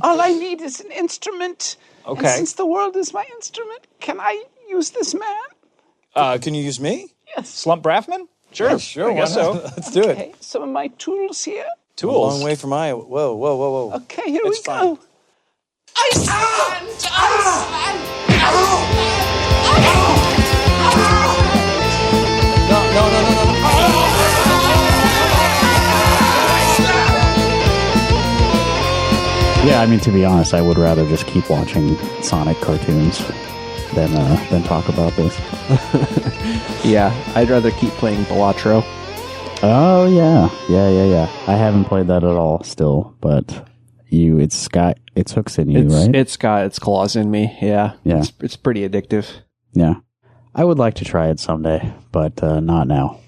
All I need is an instrument. Okay. And since the world is my instrument, can I use this man? Can you use me? Yes. Slump Braffman? Sure. Yeah, sure. I guess so. Let's do it. Okay, some of my tools here. Tools. A long way from Iowa. Whoa. Okay, here It's we fine. go. Iceland! Iceland! Iceland! No. Yeah, I mean, to be honest, I would rather just keep watching Sonic cartoons than talk about this. Yeah, I'd rather keep playing Balatro. Oh, yeah. I haven't played that at all still, but it's hooks in you, right? It's got its claws in me, yeah. Yeah. It's pretty addictive. Yeah. I would like to try it someday, but not now.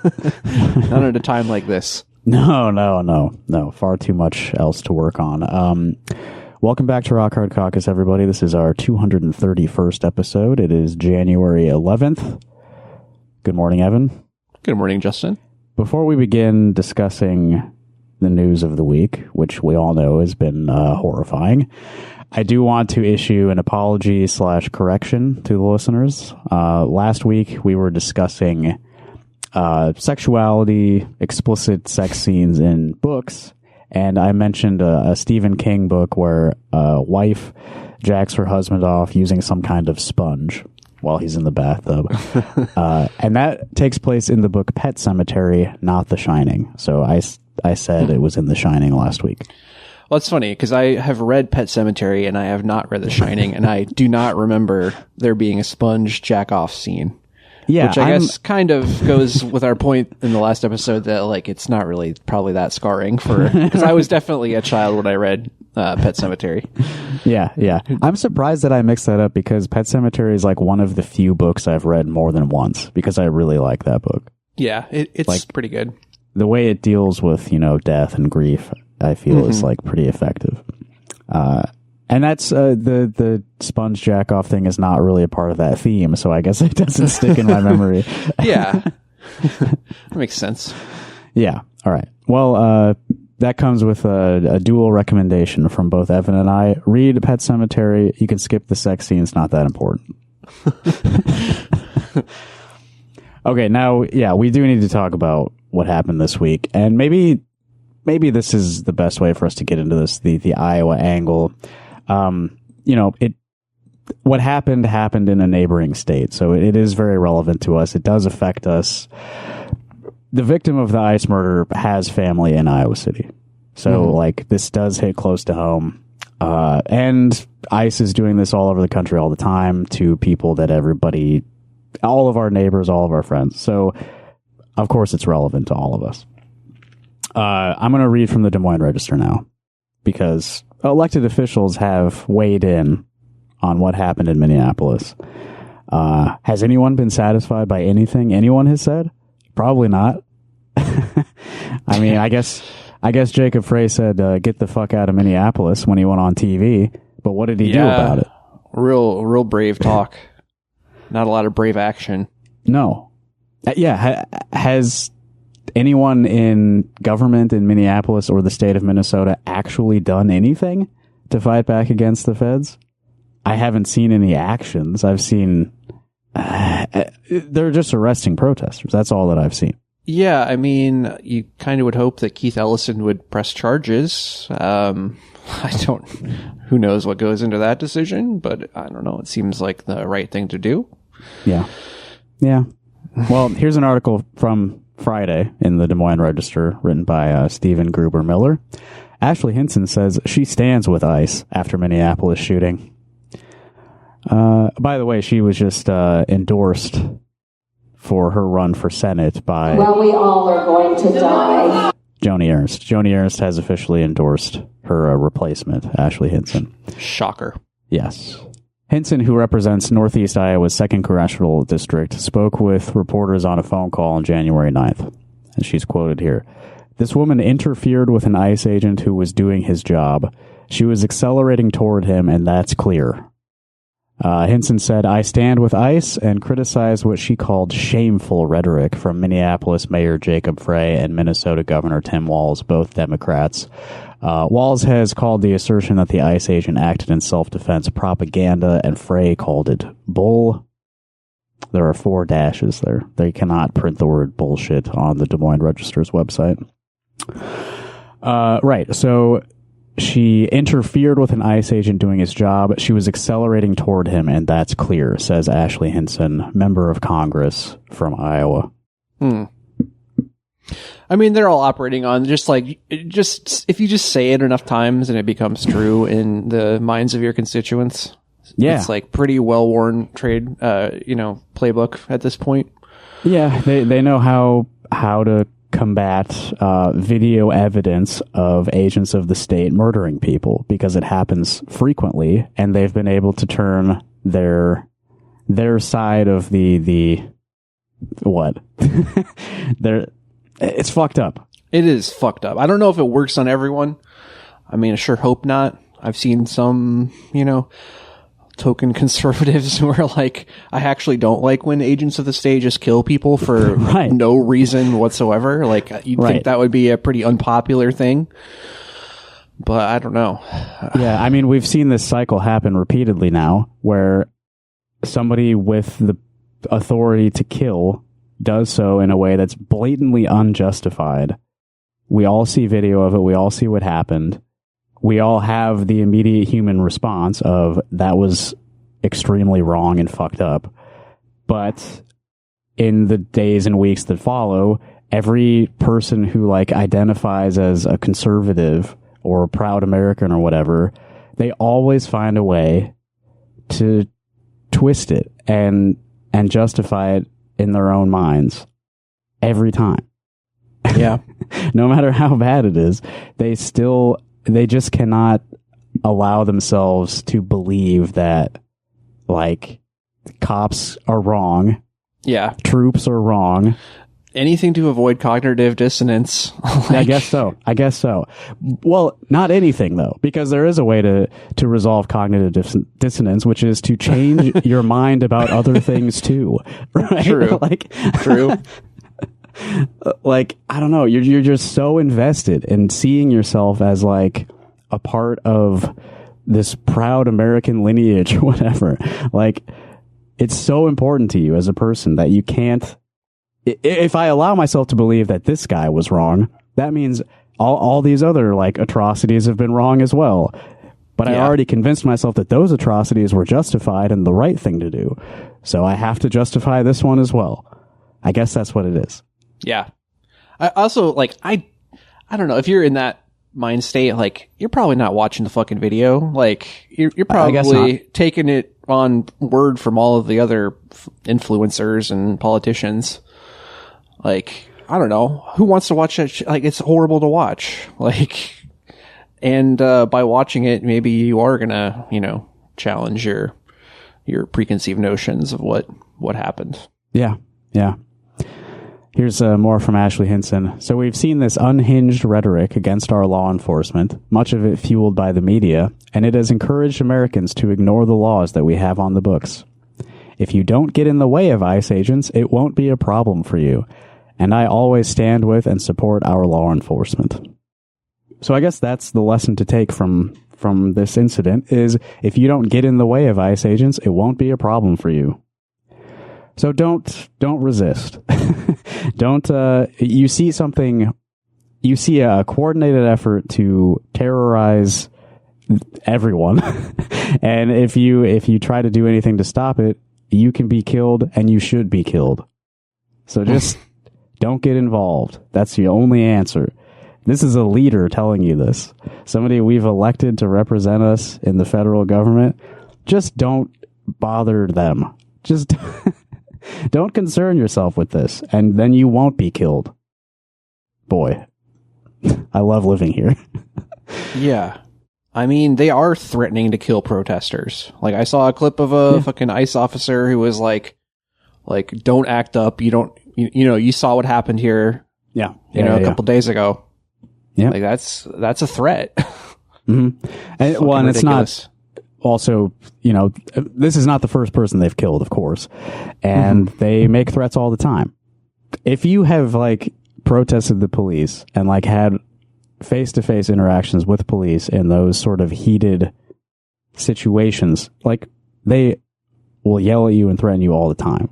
Not at a time like this. No. Far too much else to work on. Welcome back to Rock Hard Caucus, everybody. This is our 231st episode. It is January 11th. Good morning, Evan. Good morning, Justin. Before we begin discussing the news of the week, which we all know has been horrifying, I do want to issue an apology / correction to the listeners. Last week, we were discussing sexuality, explicit sex scenes in books, and I mentioned a Stephen King book where a wife jacks her husband off using some kind of sponge while he's in the bathtub. And that takes place in the book Pet Sematary, not The Shining. So I said it was in The Shining last week. Well, it's funny because I have read Pet Sematary and I have not read The Shining, and I do not remember there being a sponge jack-off scene. Yeah, which I guess kind of goes with our point in the last episode that like it's not really probably that scarring for because I was definitely a child when I read Pet Sematary. Yeah. I'm surprised that I mixed that up because Pet Sematary is like one of the few books I've read more than once because I really like that book. Yeah, it's like, pretty good. The way it deals with, death and grief, I feel is like pretty effective. And that's the sponge jack off thing is not really a part of that theme, so I guess it doesn't stick in my memory. Yeah, that makes sense. Yeah. All right. Well, that comes with a dual recommendation from both Evan and I. Read Pet Sematary. You can skip the sex scene. It's not that important. Okay. Now, yeah, we do need to talk about what happened this week, and maybe this is the best way for us to get into this, the Iowa angle. What happened in a neighboring state, so it is very relevant to us. It does affect us. The victim of the ICE murder has family in Iowa City, so this does hit close to home. And ICE is doing this all over the country all the time to people that all of our neighbors, all of our friends. So, of course, it's relevant to all of us. I'm going to read from the Des Moines Register now because elected officials have weighed in on what happened in Minneapolis. Has anyone been satisfied by anything anyone has said? Probably not. I mean, I guess Jacob Frey said, get the fuck out of Minneapolis when he went on TV, but what did he do about it? Real brave talk. Not a lot of brave action. No. Has anyone in government in Minneapolis or the state of Minnesota actually done anything to fight back against the feds? I haven't seen any actions. I've seen they're just arresting protesters. That's all that I've seen. Yeah, I mean, you kind of would hope that Keith Ellison would press charges. Who knows what goes into that decision, but I don't know. It seems like the right thing to do. Yeah. Well, here's an article from Friday in the Des Moines Register written by Stephen Gruber Miller. Ashley Hinson says she stands with ICE after Minneapolis shooting. By the way, she was just endorsed for her run for Senate by... Well, we all are going to die. Joni Ernst. Joni Ernst has officially endorsed her replacement, Ashley Hinson. Shocker. Yes. Hinson, who represents Northeast Iowa's 2nd Congressional District, spoke with reporters on a phone call on January 9th. And she's quoted here. This woman interfered with an ICE agent who was doing his job. She was accelerating toward him, and that's clear. Hinson said, "I stand with ICE," and criticized what she called shameful rhetoric from Minneapolis Mayor Jacob Frey and Minnesota Governor Tim Walz, both Democrats. Walz has called the assertion that the ICE agent acted in self-defense propaganda, and Frey called it bull. There are 4 dashes there. They cannot print the word bullshit on the Des Moines Register's website. Right, so she interfered with an ICE agent doing his job. She was accelerating toward him, and that's clear, says Ashley Hinson, member of Congress from Iowa. I mean, they're all operating on just if you just say it enough times and it becomes true in the minds of your constituents. Yeah. It's like pretty well-worn trade, playbook at this point. Yeah, they know how to combat video evidence of agents of the state murdering people, because it happens frequently, and they've been able to turn their side of the what? It's fucked up. It is fucked up. I don't know if it works on everyone. I mean, I sure hope not. I've seen some, token conservatives who are like, I actually don't like when agents of the state just kill people for right. no reason whatsoever. Like, you'd think that would be a pretty unpopular thing. But I don't know. Yeah, I mean, we've seen this cycle happen repeatedly now, where somebody with the authority to kill does so in a way that's blatantly unjustified. We all see video of it. We all see what happened. We all have the immediate human response of, that was extremely wrong and fucked up. But in the days and weeks that follow, every person who identifies as a conservative or a proud American or whatever, they always find a way to twist it and justify it in their own minds every time. Yeah. No matter how bad it is, they just cannot allow themselves to believe that, cops are wrong. Yeah. Troops are wrong. Anything to avoid cognitive dissonance. I guess so. Well, not anything, though, because there is a way to resolve cognitive dissonance, which is to change your mind about other things, too. Right? True. True. I don't know, you're just so invested in seeing yourself as a part of this proud American lineage or whatever. It's so important to you as a person that you can't, if I allow myself to believe that this guy was wrong, that means all these other atrocities have been wrong as well. But I already convinced myself that those atrocities were justified and the right thing to do. So I have to justify this one as well. I guess that's what it is. Yeah. I also, I don't know, if you're in that mind state, you're probably not watching the fucking video. You're probably taking it on word from all of the other influencers and politicians. I don't know. Who wants to watch that it's horrible to watch. And by watching it, maybe you are gonna, challenge your preconceived notions of what happened. Yeah. Yeah. Here's more from Ashley Hinson. So we've seen this unhinged rhetoric against our law enforcement, much of it fueled by the media, and it has encouraged Americans to ignore the laws that we have on the books. If you don't get in the way of ICE agents, it won't be a problem for you. And I always stand with and support our law enforcement. So I guess that's the lesson to take from this incident, is if you don't get in the way of ICE agents, it won't be a problem for you. So don't resist. You see a coordinated effort to terrorize everyone. And if you try to do anything to stop it, you can be killed, and you should be killed. So just don't get involved. That's the only answer. This is a leader telling you this. Somebody we've elected to represent us in the federal government. Just don't bother them. Just don't concern yourself with this, and then you won't be killed. Boy, I love living here. Yeah. I mean, they are threatening to kill protesters. I saw a clip of a fucking ICE officer who was like, don't act up. You saw what happened here. Yeah. A couple days ago. Yeah. That's a threat. Mm-hmm. And it's not. also, this is not the first person they've killed, of course, and they make threats all the time. If you have like protested the police and like had face-to-face interactions with police in those sort of heated situations, like they will yell at you and threaten you all the time.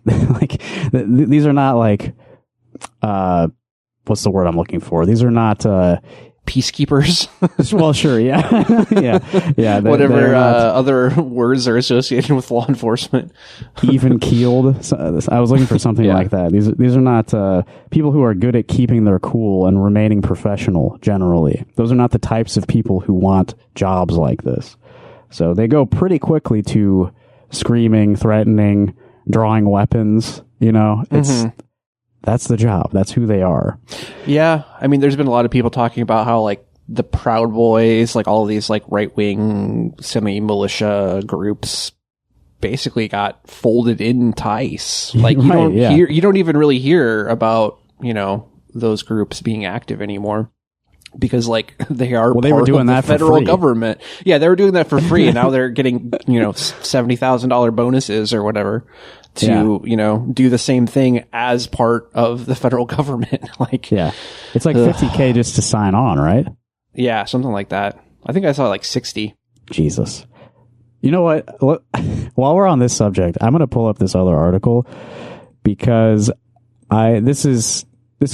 Like these are not like what's the word I'm looking for? These are not peacekeepers. Well, sure, yeah. yeah. Whatever other words are associated with law enforcement. Even keeled. I was looking for something like that. These are not people who are good at keeping their cool and remaining professional. Generally, those are not the types of people who want jobs like this. So they go pretty quickly to screaming, threatening, drawing weapons. That's the job. That's who they are. Yeah. I mean, there's been a lot of people talking about how, like, the Proud Boys, like, all of these, like, right-wing semi-militia groups basically got folded into ICE. Like, you don't even really hear about, those groups being active anymore. Because, like, they are they were doing of the that federal for free. Government. Yeah, they were doing that for free, and now they're getting, $70,000 bonuses or whatever to, do the same thing as part of the federal government. Like, yeah, it's like $50K just to sign on, right? Yeah, something like that. I think I saw like 60. Jesus. You know what? While we're on this subject, I'm going to pull up this other article because this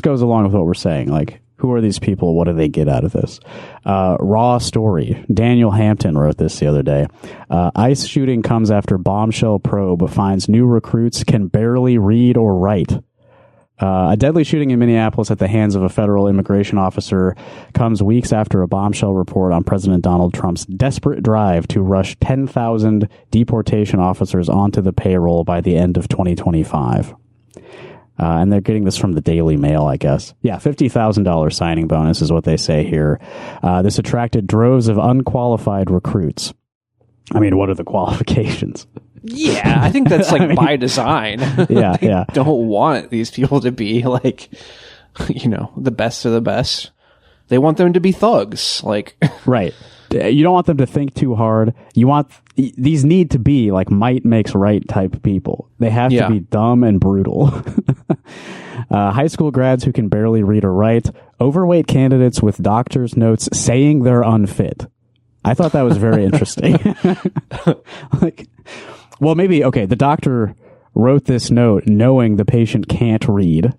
goes along with what we're saying. Like, who are these people? What do they get out of this? Raw story. Daniel Hampton wrote this the other day. ICE shooting comes after bombshell probe finds new recruits can barely read or write. A deadly shooting in Minneapolis at the hands of a federal immigration officer comes weeks after a bombshell report on President Donald Trump's desperate drive to rush 10,000 deportation officers onto the payroll by the end of 2025. And they're getting this from the Daily Mail, I guess. Yeah, $50,000 signing bonus is what they say here. This attracted droves of unqualified recruits. I mean, what are the qualifications? Yeah, I think that's like by design. Yeah, they don't want these people to be like, the best of the best. They want them to be thugs. Like, right. You don't want them to think too hard. These need to be like might makes right type people. They have to be dumb and brutal. High school grads who can barely read or write, overweight candidates with doctor's notes saying they're unfit. I thought that was very interesting. The doctor wrote this note knowing the patient can't read.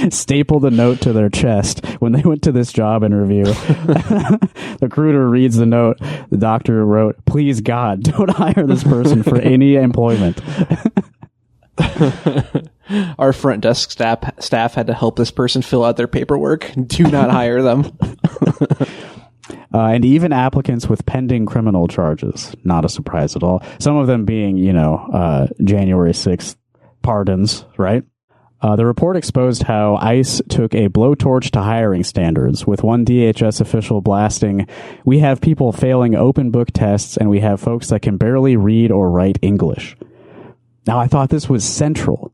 Stapled a note to their chest when they went to this job interview. The recruiter reads the note. The doctor wrote, "Please God, don't hire this person for any employment." Our front desk staff had to help this person fill out their paperwork. Do not hire them. And even applicants with pending criminal charges. Not a surprise at all. Some of them being, January 6th pardons, right? The report exposed how ICE took a blowtorch to hiring standards, with one DHS official blasting, "We have people failing open book tests, and we have folks that can barely read or write English." Now, I thought this was central,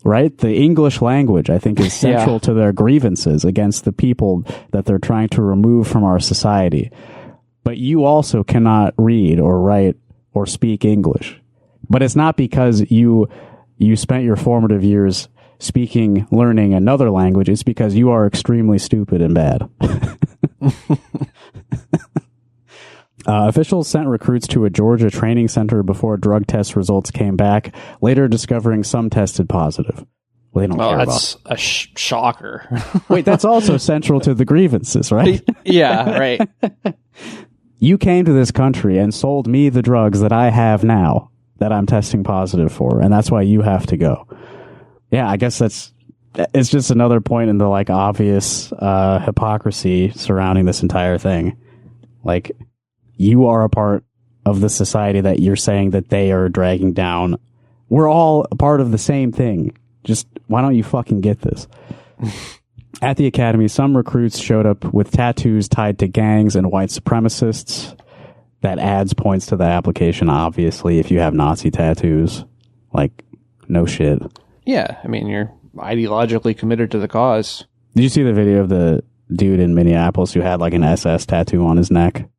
right? The English language, I think, is central to their grievances against the people that they're trying to remove from our society. But you also cannot read or write or speak English. But it's not because you spent your formative years learning another language. It's because you are extremely stupid and bad. Officials sent recruits to a Georgia training center before drug test results came back, later discovering some tested positive. Well, they don't care that's about. A shocker. Wait, that's also central to the grievances, right? Yeah, right. You came to this country and sold me the drugs that I have now that I'm testing positive for, and that's why you have to go. Yeah, I guess it's just another point in the like obvious hypocrisy surrounding this entire thing. Like, you are a part of the society that you're saying that they are dragging down. We're all a part of the same thing. Just why don't you fucking get this? At the academy, some recruits showed up with tattoos tied to gangs and white supremacists. That adds points to the application, obviously, if you have Nazi tattoos. Like, no shit. Yeah, I mean, you're ideologically committed to the cause. Did you see the video of the dude in Minneapolis who had like an SS tattoo on his neck?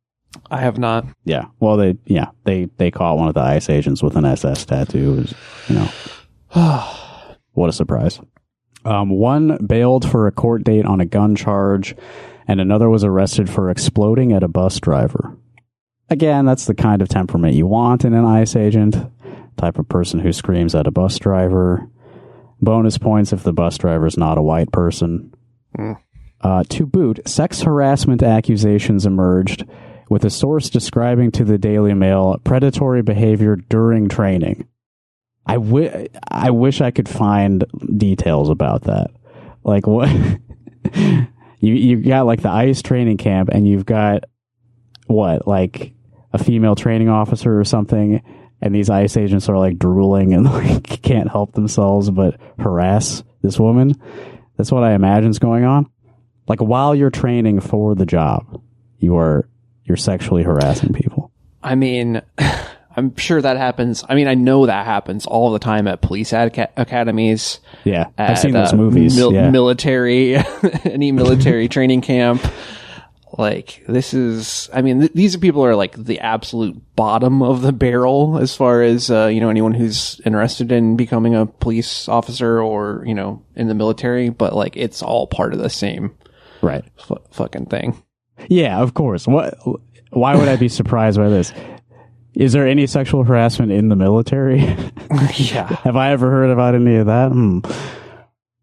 I have not. Yeah. Well, they caught one of the ICE agents with an SS tattoo. It was, you know, what a surprise. One bailed for a court date on a gun charge, and another was arrested for exploding at a bus driver. Again, that's the kind of temperament you want in an ICE agent. Type of person who screams at a bus driver. Bonus points if the bus driver is not a white person. To boot, sex harassment accusations emerged, with a source describing to the Daily Mail predatory behavior during training. I wish I could find details about that. Like, what? you got like the ICE training camp, and you've got what, like a female training officer or something, and these ICE agents are like drooling and like can't help themselves but harass this woman. That's what I imagine is going on. Like, while you're training for the job, you're sexually harassing people. I mean, I'm sure that happens. I mean, I know that happens all the time at police academies. Yeah, I've seen those movies. Military, any military training camp. Like, this is, I mean, these people are like the absolute bottom of the barrel as far as, anyone who's interested in becoming a police officer or, in the military, but like, it's all part of the same right fucking thing. Yeah, of course. Why would I be surprised by this? Is there any sexual harassment in the military? Yeah. Have I ever heard about any of that?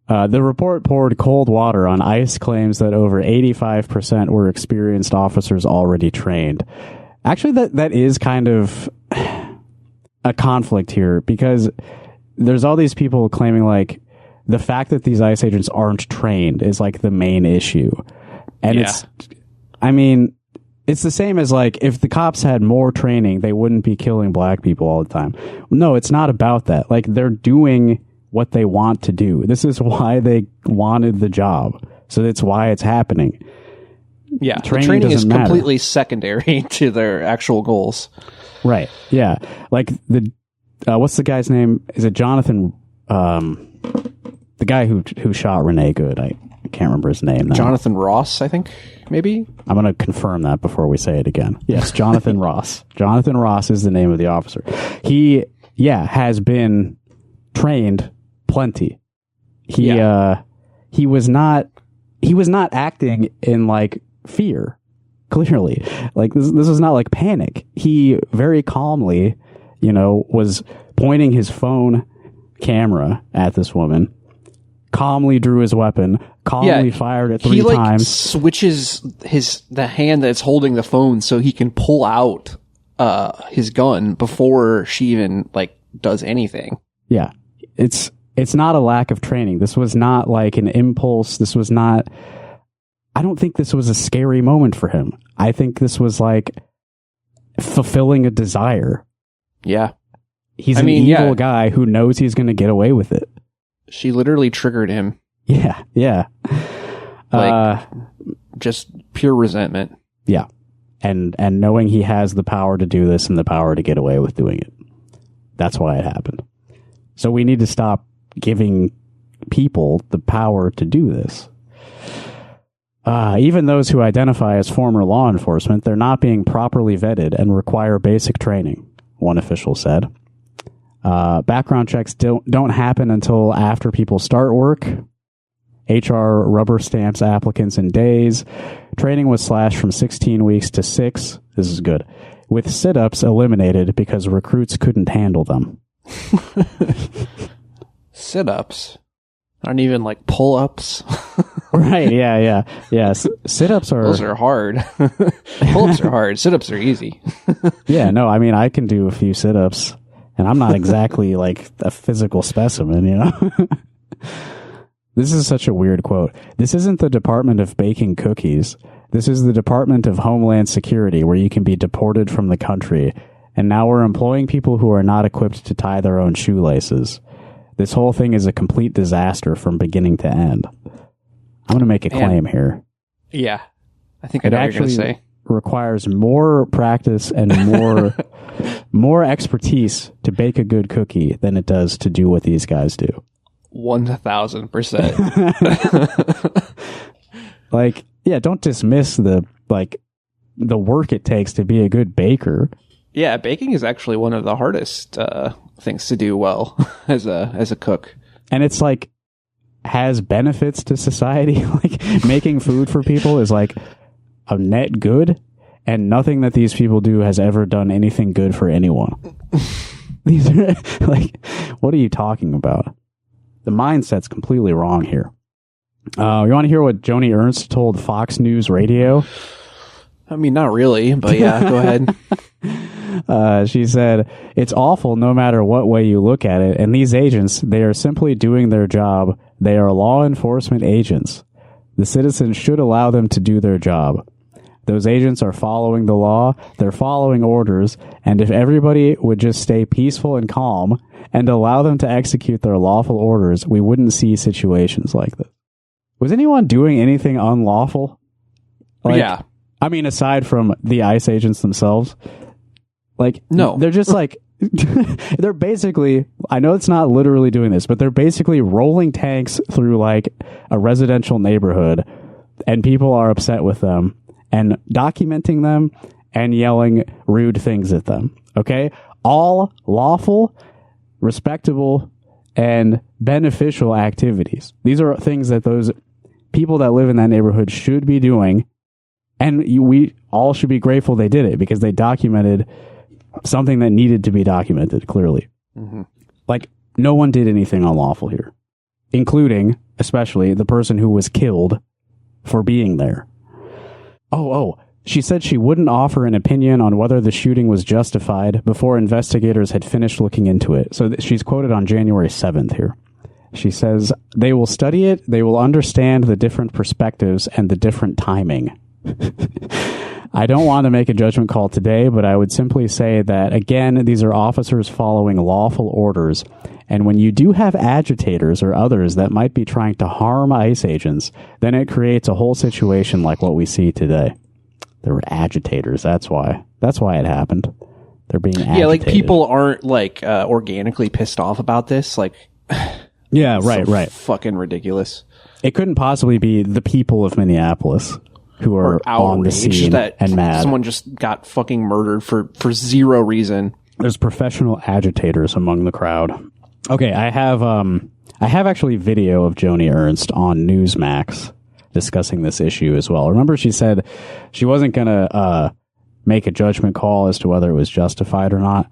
The report poured cold water on ICE claims that over 85% were experienced officers already trained. Actually, that is kind of a conflict here, because there's all these people claiming like the fact that these ICE agents aren't trained is like the main issue. And it's the same as like if the cops had more training, they wouldn't be killing black people all the time. No, it's not about that. Like, they're doing what they want to do. This is why they wanted the job. So that's why it's happening. Yeah, training is completely secondary to their actual goals. Right. Yeah. Like what's the guy's name? Is it Jonathan? The guy who shot Renee Good. I can't remember his name now. Jonathan Ross, I think. Maybe. I'm going to confirm that before we say it again. Yes, Jonathan Ross. Jonathan Ross is the name of the officer. He has been trained plenty. He was not acting in like fear, clearly. Like, this was not like panic. He very calmly, was pointing his phone camera at this woman, calmly drew his weapon, calmly fired it three times. He switches the hand that's holding the phone so he can pull out his gun before she even like does anything. Yeah. It's not a lack of training. This was not like an impulse. This was not, I don't think this was a scary moment for him. I think this was like fulfilling a desire. Yeah. He's an evil guy who knows he's going to get away with it. She literally triggered him. Yeah. Yeah. Just pure resentment. Yeah. And knowing he has the power to do this and the power to get away with doing it. That's why it happened. So we need to stop giving people the power to do this. Even those who identify as former law enforcement, they're not being properly vetted and require basic training, one official said. Background checks don't happen until after people start work. HR rubber stamps applicants in days. Training was slashed from 16 weeks to 6. This is good. With sit-ups eliminated because recruits couldn't handle them. Sit-ups? Aren't even like pull-ups? Right, yeah. Sit-ups are... Those are hard. Pull-ups are hard. Sit-ups are easy. Yeah, no, I mean, I can do a few sit-ups, and I'm not exactly like a physical specimen, This is such a weird quote. This isn't the Department of Baking Cookies. This is the Department of Homeland Security, where you can be deported from the country. And now we're employing people who are not equipped to tie their own shoelaces. This whole thing is a complete disaster from beginning to end. I'm going to make a claim here. Yeah. I think I know what you're going to say. Requires more practice and more expertise to bake a good cookie than it does to do what these guys do. 1000%. Like, yeah, don't dismiss the the work it takes to be a good baker. Yeah, baking is actually one of the hardest things to do well as a cook. And it's like has benefits to society. Like making food for people is like a net good, and nothing that these people do has ever done anything good for anyone. These are like, what are you talking about? The mindset's completely wrong here. You want to hear what Joni Ernst told Fox News Radio? I mean, not really, but yeah, go ahead. She said, "It's awful no matter what way you look at it. And these agents, they are simply doing their job. They are law enforcement agents. The citizens should allow them to do their job. Those agents are following the law. They're following orders. And if everybody would just stay peaceful and calm and allow them to execute their lawful orders, we wouldn't see situations like this." Was anyone doing anything unlawful? Yeah. I mean, aside from the ICE agents themselves, like, no, they're just like, they're basically, I know it's not literally doing this, but they're basically rolling tanks through like a residential neighborhood, and people are upset with them and documenting them and yelling rude things at them. Okay. All lawful, respectable, and beneficial activities. These are things that those people that live in that neighborhood should be doing. And we all should be grateful they did it because they documented something that needed to be documented, clearly. Mm-hmm. Like, no one did anything unlawful here, including, especially, the person who was killed for being there. She said she wouldn't offer an opinion on whether the shooting was justified before investigators had finished looking into it. So she's quoted on January 7th here. She says, "They will study it, they will understand the different perspectives and the different timing." I don't want to make a judgment call today, but I would simply say that, again, these are officers following lawful orders. And when you do have agitators or others that might be trying to harm ICE agents, then it creates a whole situation like what we see today. There were agitators. That's why it happened. They're being agitated. Yeah, like people aren't like organically pissed off about this. Like, yeah, right. Fucking ridiculous. It couldn't possibly be the people of Minneapolis who are on the scene and mad. Someone just got fucking murdered for zero reason. There's professional agitators among the crowd. Okay, I have actually video of Joni Ernst on Newsmax discussing this issue as well. Remember, she said she wasn't going to make a judgment call as to whether it was justified or not.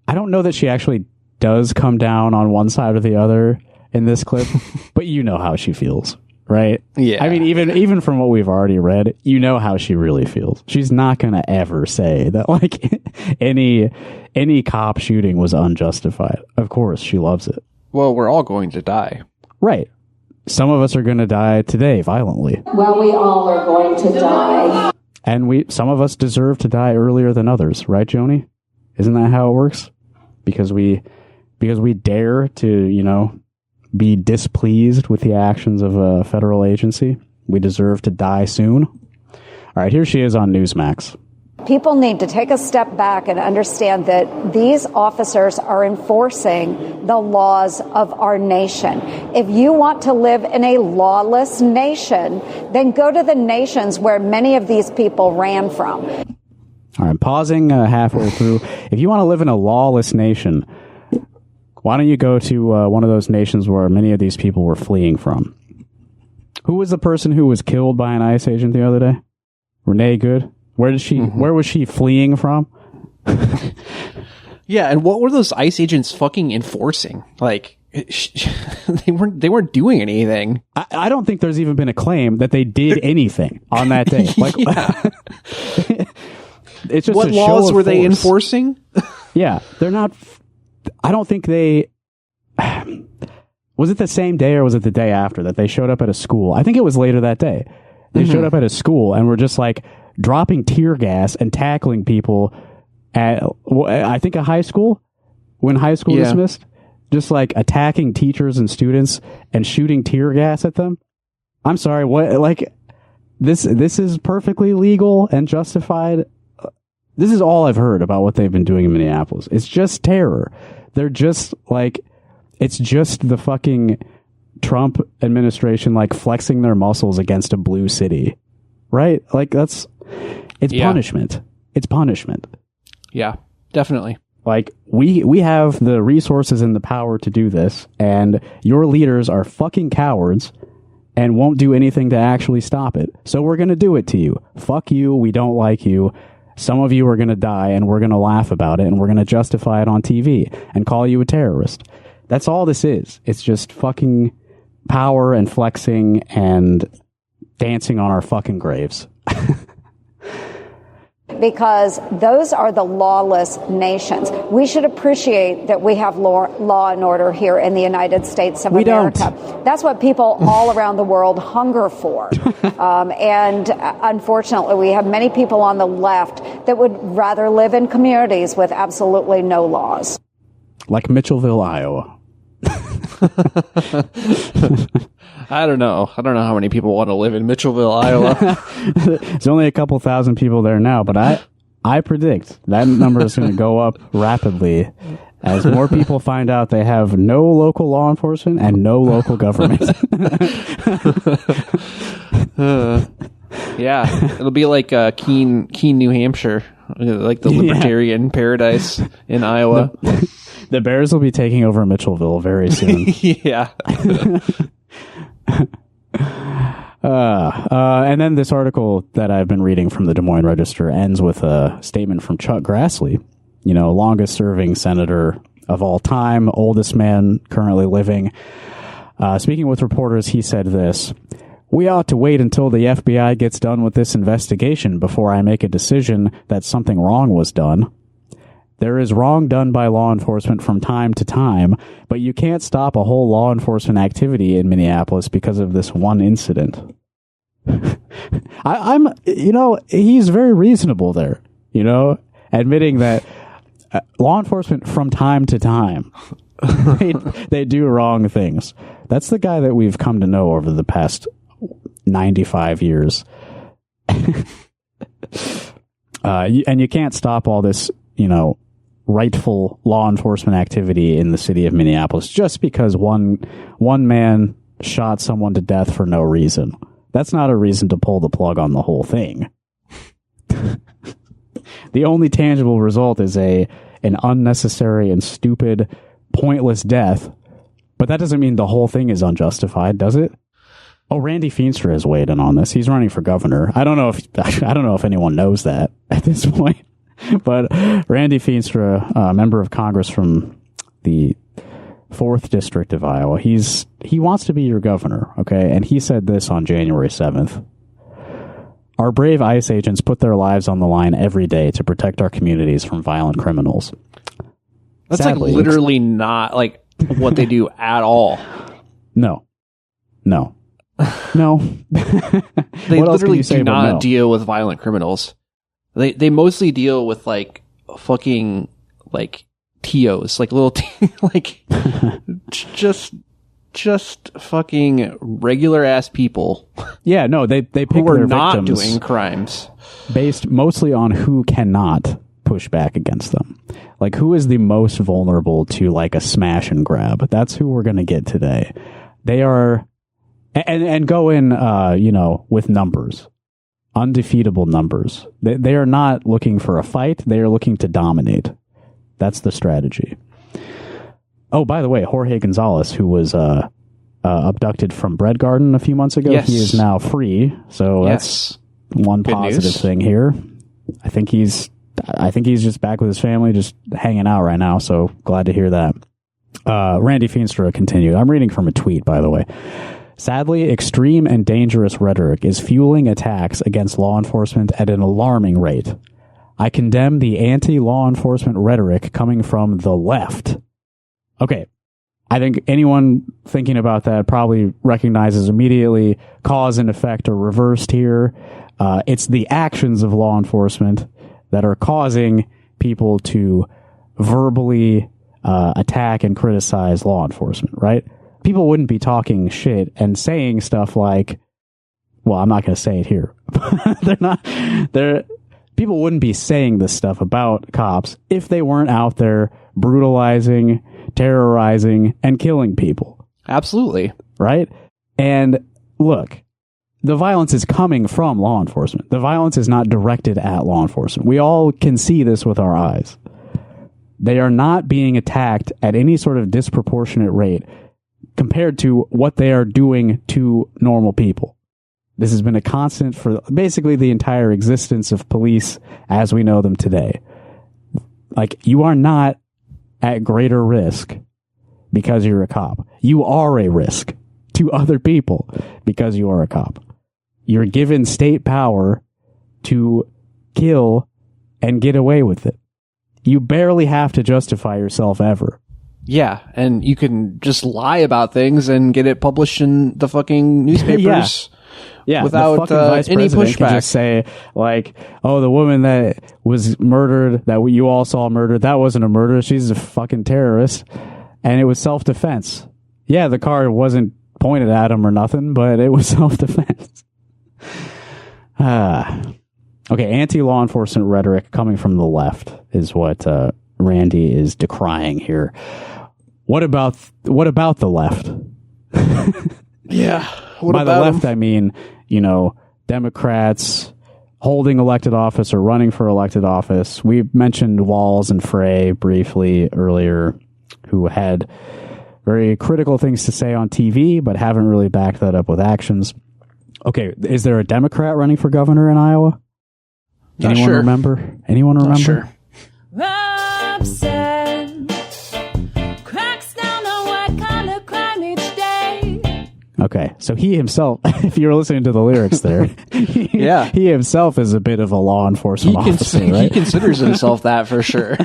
I don't know that she actually does come down on one side or the other in this clip, but you know how she feels. Right? Yeah. I mean, even from what we've already read, you know how she really feels. She's not going to ever say that, like, any cop shooting was unjustified. Of course, she loves it. Well, we're all going to die. Right. Some of us are going to die today violently. Well, we all are going to die. And some of us deserve to die earlier than others. Right, Joni? Isn't that how it works? Because we dare to, be displeased with the actions of a federal agency. We deserve to die soon. All right, here she is on Newsmax. People need to take a step back and understand that these officers are enforcing the laws of our nation. If you want to live in a lawless nation, then go to the nations where many of these people ran from. All right, pausing halfway through. If you want to live in a lawless nation, why don't you go to one of those nations where many of these people were fleeing from? Who was the person who was killed by an ICE agent the other day? Renee Good? Where was she fleeing from? Yeah, and what were those ICE agents fucking enforcing? Like, they weren't doing anything. I don't think there's even been a claim that they did anything on that day. Like, it's just what laws were they enforcing? Yeah, they're not. I don't think they... Was it the same day or was it the day after that they showed up at a school? I think it was later that day. They showed up at a school and were just like dropping tear gas and tackling people at, I think, a high school, when high school dismissed. Just like attacking teachers and students and shooting tear gas at them. I'm sorry, what? Like, this is perfectly legal and justified. This is all I've heard about what they've been doing in Minneapolis. It's just terror. They're just like, it's just the fucking Trump administration like flexing their muscles against a blue city, right? Like, that's, It's punishment. It's punishment. Yeah, definitely. Like, we have the resources and the power to do this, and your leaders are fucking cowards and won't do anything to actually stop it. So we're going to do it to you. Fuck you. We don't like you. Some of you are going to die, and we're going to laugh about it, and we're going to justify it on TV and call you a terrorist. That's all this is. It's just fucking power and flexing and dancing on our fucking graves. Because those are the lawless nations. We should appreciate that we have law and order here in the United States of America. Don't. That's what people all around the world hunger for. And unfortunately, we have many people on the left that would rather live in communities with absolutely no laws. Like Mitchellville, Iowa. I don't know how many people want to live in Mitchellville, Iowa. There's only a couple thousand people there now, but I predict that number is going to go up rapidly as more people find out they have no local law enforcement and no local government. Yeah, it'll be like Keene, New Hampshire, like the libertarian paradise in Iowa. The Bears will be taking over Mitchellville very soon. Yeah. And then this article that I've been reading from the Des Moines Register ends with a statement from Chuck Grassley, longest serving senator of all time, oldest man currently living. Speaking with reporters, he said this: "We ought to wait until the FBI gets done with this investigation before I make a decision that something wrong was done. There is wrong done by law enforcement from time to time, but you can't stop a whole law enforcement activity in Minneapolis because of this one incident." He's very reasonable there, admitting that law enforcement from time to time, they do wrong things. That's the guy that we've come to know over the past 95 years. And you can't stop all this, rightful law enforcement activity in the city of Minneapolis just because one man shot someone to death for no reason. That's not a reason to pull the plug on the whole thing. The only tangible result is an unnecessary and stupid, pointless death, but that doesn't mean the whole thing is unjustified, does it? Oh, Randy Feenstra has weighed in on this. He's running for governor. I don't know if anyone knows that at this point. But Randy Feenstra, a member of Congress from the 4th District of Iowa, he wants to be your governor, okay? And he said this on January 7th. "Our brave ICE agents put their lives on the line every day to protect our communities from violent criminals." That's Sadly, like literally not like what they do at all. No. They literally do not deal with violent criminals. They mostly deal with like fucking like TOs, like little like just fucking regular ass people. Yeah, no, they pick who are their not victims doing crimes based mostly on who cannot push back against them. Like, who is the most vulnerable to like a smash and grab? That's who we're going to get today. They are, and go in, with numbers. Undefeatable numbers. They are not looking for a fight. They are looking to dominate. That's the strategy. Oh, by the way, Jorge Gonzalez, who was abducted from Bread Garden a few months ago, yes. He is now free. So that's one Good positive news. thing here. I think he's just back with his family, just hanging out right now. So glad to hear that. Randy Feenstra continued. I'm reading from a tweet, by the way. "Sadly, extreme and dangerous rhetoric is fueling attacks against law enforcement at an alarming rate. I condemn the anti-law enforcement rhetoric coming from the left." Okay. I think anyone thinking about that probably recognizes immediately cause and effect are reversed here. It's the actions of law enforcement that are causing people to verbally attack and criticize law enforcement, right? People wouldn't be talking shit and saying stuff like, well, I'm not going to say it here. People wouldn't be saying this stuff about cops if they weren't out there brutalizing, terrorizing, and killing people. Absolutely. Right? And look, the violence is coming from law enforcement. The violence is not directed at law enforcement. We all can see this with our eyes. They are not being attacked at any sort of disproportionate rate compared to what they are doing to normal people. This has been a constant for basically the entire existence of police as we know them today. Like, you are not at greater risk because you're a cop. You are a risk to other people because you are a cop. You're given state power to kill and get away with it. You barely have to justify yourself ever. Yeah, and you can just lie about things and get it published in the fucking newspapers. Yeah, without the fucking vice any president can pushback. just say, like, oh, the woman that was murdered, that you all saw murdered, that wasn't a murder. She's a fucking terrorist. And it was self-defense. Yeah, the car wasn't pointed at him or nothing, but it was self-defense. Okay, anti-law enforcement rhetoric coming from the left is what Randy is decrying here. What about the left? Yeah. By the left, I mean, Democrats holding elected office or running for elected office. We mentioned Walls and Frey briefly earlier, who had very critical things to say on TV, but haven't really backed that up with actions. Okay, is there a Democrat running for governor in Iowa? Anyone remember? Not sure. Rob said, cracks down on what kind of crime each day. Okay, so he himself, if you're listening to the lyrics there, he himself is a bit of a law enforcement officer, right? He considers himself that for sure.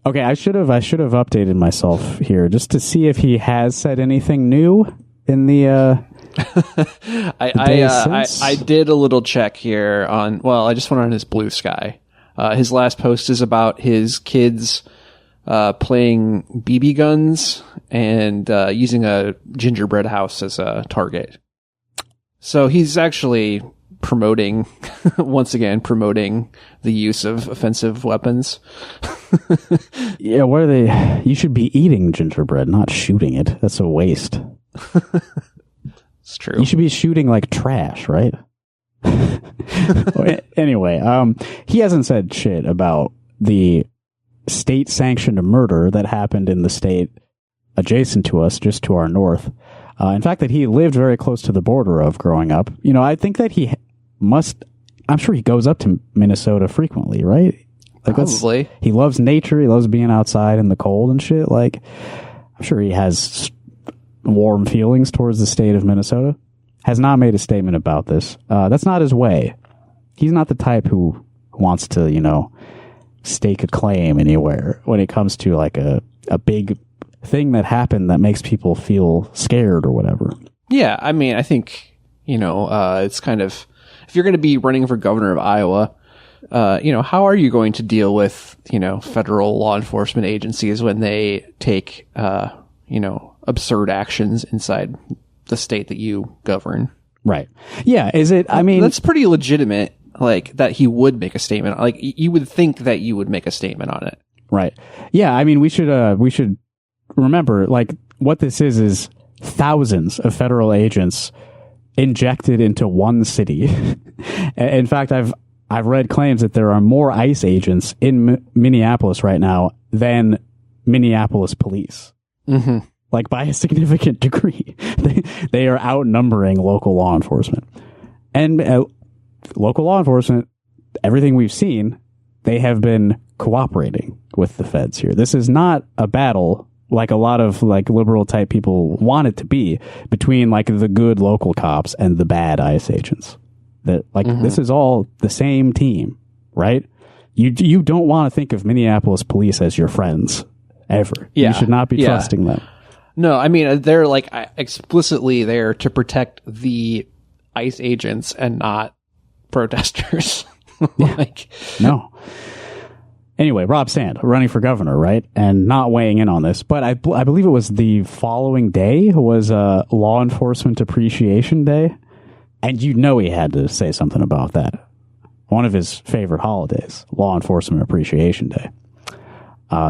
Okay, I should have updated myself here just to see if he has said anything new in the I did a little check here I just went on his Blue Sky. His last post is about his kids playing BB guns and using a gingerbread house as a target. So he's actually promoting the use of offensive weapons. Yeah, what are they? You should be eating gingerbread, not shooting it. That's a waste. It's true. You should be shooting like trash, right? Anyway, he hasn't said shit about the state-sanctioned murder that happened in the state adjacent to us, just to our north. In fact, that he lived very close to the border of growing up. I think that I'm sure he goes up to Minnesota frequently, right? Like, probably. He loves nature. He loves being outside in the cold and shit. Like, I'm sure he has warm feelings towards the state of Minnesota. Has not made a statement about this. That's not his way. He's not the type who wants to, stake a claim anywhere when it comes to like a big thing that happened that makes people feel scared or whatever. Yeah, I mean, I think, it's kind of, if you're going to be running for governor of Iowa, how are you going to deal with, federal law enforcement agencies when they take, absurd actions inside the state that you govern? Right. Yeah. That's pretty legitimate, like, that he would make a statement. Like, you would think that you would make a statement on it. Right. Yeah. I mean, we should remember, like, what this is thousands of federal agents injected into one city. In fact, I've read claims that there are more ICE agents in Minneapolis right now than Minneapolis police. Mm-hmm. Like, by a significant degree. They are outnumbering local law enforcement. And local law enforcement, everything we've seen, they have been cooperating with the feds here. This is not a battle like a lot of like liberal type people want it to be between like the good local cops and the bad ICE agents. That This is all the same team, right? You don't want to think of Minneapolis police as your friends ever. Yeah. You should not be trusting them. No, I mean, they're like explicitly there to protect the ICE agents and not protesters. No. Anyway, Rob Sand running for governor, right? And not weighing in on this, but I believe it was the following day was Law Enforcement Appreciation Day. And he had to say something about that. One of his favorite holidays, Law Enforcement Appreciation Day.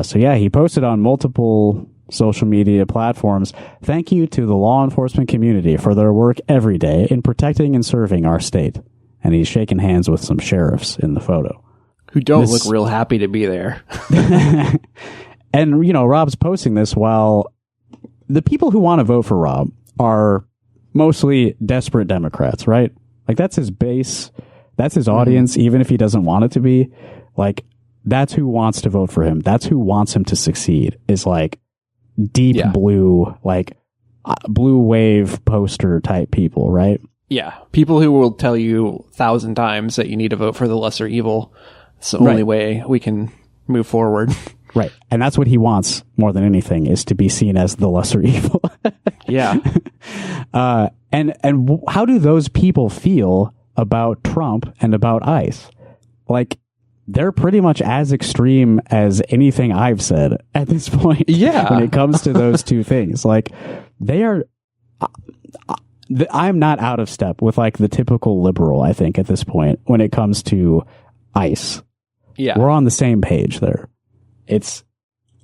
So yeah, he posted on multiple social media platforms. Thank you to the law enforcement community for their work every day in protecting and serving our state. And he's shaking hands with some sheriffs in the photo. Who don't look real happy to be there. And, you know, Rob's posting this while the people who want to vote for Rob are mostly desperate Democrats, right? Like, that's his base. That's his audience, even if he doesn't want it to be. Like, that's who wants to vote for him. That's who wants him to succeed, is like deep blue, like blue wave poster type people, right? Yeah. People who will tell you 1,000 times that you need to vote for the lesser evil. It's the only way we can move forward. Right. And that's what he wants more than anything, is to be seen as the lesser evil. Yeah. And how do those people feel about Trump and about ICE? Like, they're pretty much as extreme as anything I've said at this point. Yeah. When it comes to those two things. Like, they are... I'm not out of step with, like, the typical liberal, I think, at this point, when it comes to ICE. Yeah. We're on the same page there. It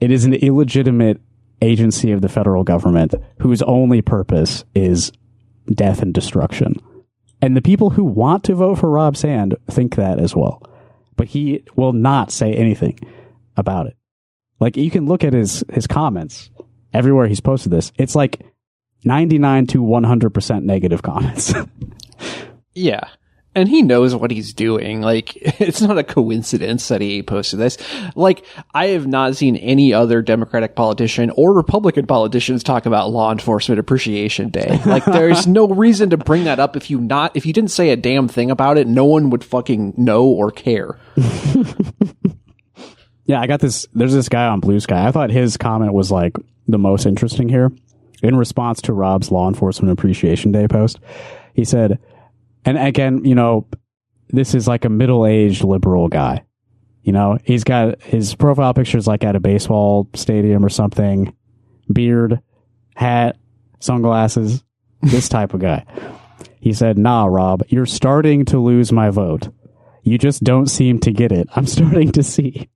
is an illegitimate agency of the federal government whose only purpose is death and destruction. And the people who want to vote for Rob Sand think that as well. But he will not say anything about it. Like, you can look at his comments everywhere he's posted this. It's like 99 to 100% negative comments. Yeah. And he knows what he's doing. Like, it's not a coincidence that he posted this. Like, I have not seen any other Democratic politician or Republican politicians talk about Law Enforcement Appreciation Day. Like, there's no reason to bring that up. If you didn't say a damn thing about it, no one would fucking know or care. Yeah, there's this guy on Blue Sky. I thought his comment was, like, the most interesting here. In response to Rob's Law Enforcement Appreciation Day post, he said, and again, you know, this is like a middle-aged liberal guy. You know, he's got his profile pictures like at a baseball stadium or something, beard, hat, sunglasses, this type of guy. He said, "Nah, Rob, you're starting to lose my vote. You just don't seem to get it. I'm starting to see.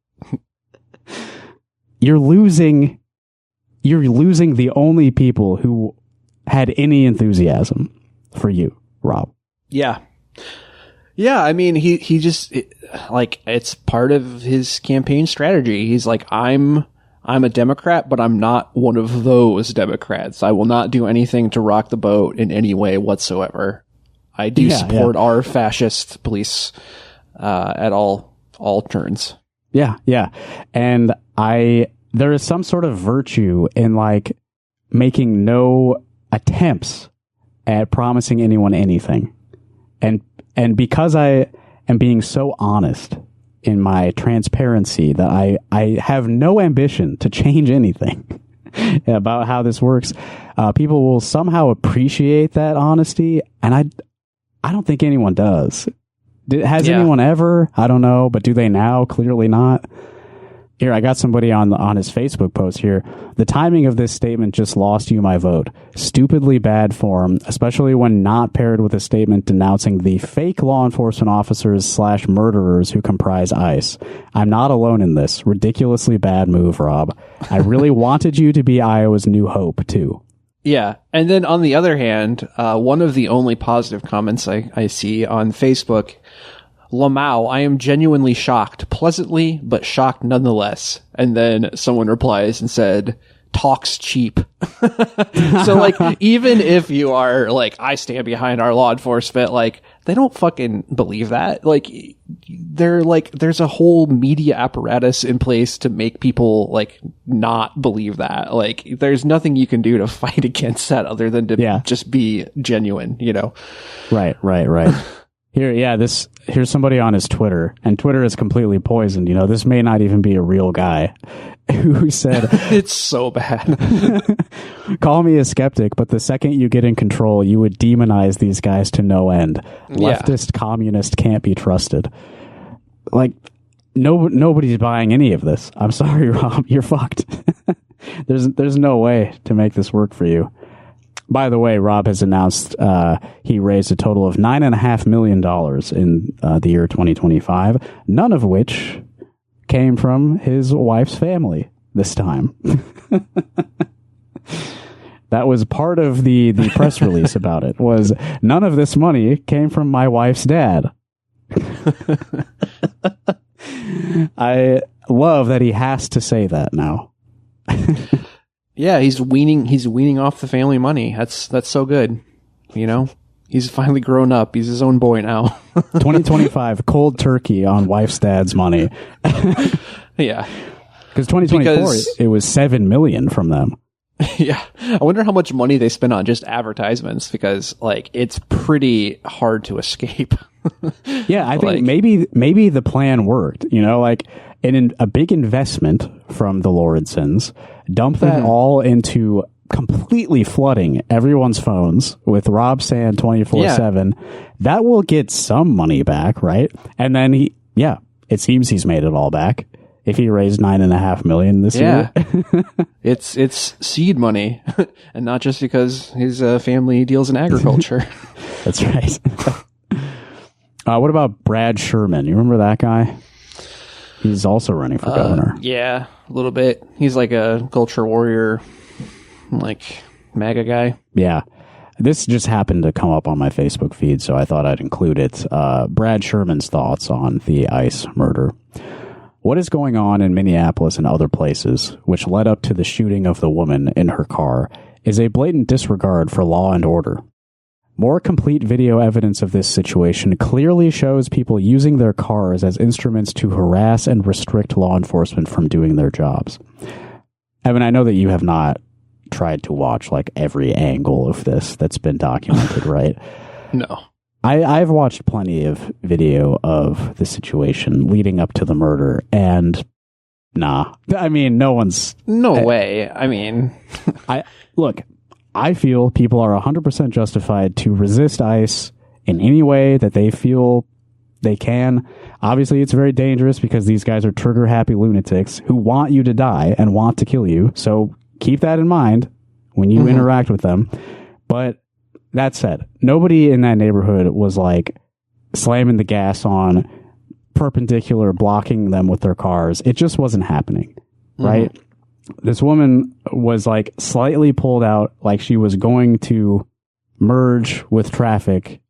You're losing the only people who had any enthusiasm for you, Rob." Yeah. Yeah, I mean, he just, like, it's part of his campaign strategy. He's like, I'm a Democrat, but I'm not one of those Democrats. I will not do anything to rock the boat in any way whatsoever. I do support our fascist police at all turns. Yeah, yeah. And there is some sort of virtue in, like, making no attempts at promising anyone anything. And because I am being so honest in my transparency that I have no ambition to change anything about how this works, people will somehow appreciate that honesty, and I don't think anyone does. Has anyone ever? I don't know, but do they now? Clearly not. Here, I got somebody on his Facebook post here. The timing of this statement just lost you my vote. Stupidly bad form, especially when not paired with a statement denouncing the fake law enforcement officers / murderers who comprise ICE. I'm not alone in this. Ridiculously bad move, Rob. I really wanted you to be Iowa's new hope, too. Yeah. And then on the other hand, one of the only positive comments I see on Facebook, Lamau, I am genuinely shocked, pleasantly, but shocked nonetheless. And then someone replies and said, talks cheap. So, like, even if you are like, I stand behind our law enforcement, like, they don't fucking believe that. Like, they're like, there's a whole media apparatus in place to make people, like, not believe that. Like, there's nothing you can do to fight against that other than to just be genuine, you know? Right. Here's somebody on his Twitter, and Twitter is completely poisoned. You know, this may not even be a real guy who said, it's so bad. Call me a skeptic, but the second you get in control, you would demonize these guys to no end. Leftist communist can't be trusted. Like, nobody's buying any of this. I'm sorry, Rob, you're fucked. There's no way to make this work for you. By the way, Rob has announced he raised a total of $9.5 million in the year 2025, none of which came from his wife's family. this time. That was part of the press release about it, was none of this money came from my wife's dad. I love that he has to say that now. Yeah, he's weaning off the family money. That's so good. You know? He's finally grown up. He's his own boy now. 2025, cold turkey on wife's dad's money. Yeah. Because 2024, it was $7 million from them. Yeah. I wonder how much money they spend on just advertisements, because like it's pretty hard to escape. Yeah, I think maybe the plan worked, you know, like a big investment from the Lorensons, dump that all into completely flooding everyone's phones with Rob Sand 24/7. That will get some money back, right? And then it seems he's made it all back. If he raised $9.5 million this year, it's seed money, and not just because his family deals in agriculture. That's right. What about Brad Sherman? You remember that guy? He's also running for governor. Yeah, a little bit. He's like a culture warrior, like MAGA guy. Yeah. This just happened to come up on my Facebook feed, so I thought I'd include it. Brad Sherman's thoughts on the ICE murder. What is going on in Minneapolis and other places, which led up to the shooting of the woman in her car, is a blatant disregard for law and order. More complete video evidence of this situation clearly shows people using their cars as instruments to harass and restrict law enforcement from doing their jobs. Evan, I know that you have not tried to watch like every angle of this that's been documented, right? No. I've watched plenty of video of the situation leading up to the murder, and nah. I mean, no way. I mean, I feel people are 100% justified to resist ICE in any way that they feel they can. Obviously, it's very dangerous because these guys are trigger-happy lunatics who want you to die and want to kill you. So keep that in mind when you interact with them. But that said, nobody in that neighborhood was like slamming the gas on, perpendicular, blocking them with their cars. It just wasn't happening, right? This woman was like slightly pulled out, like she was going to merge with traffic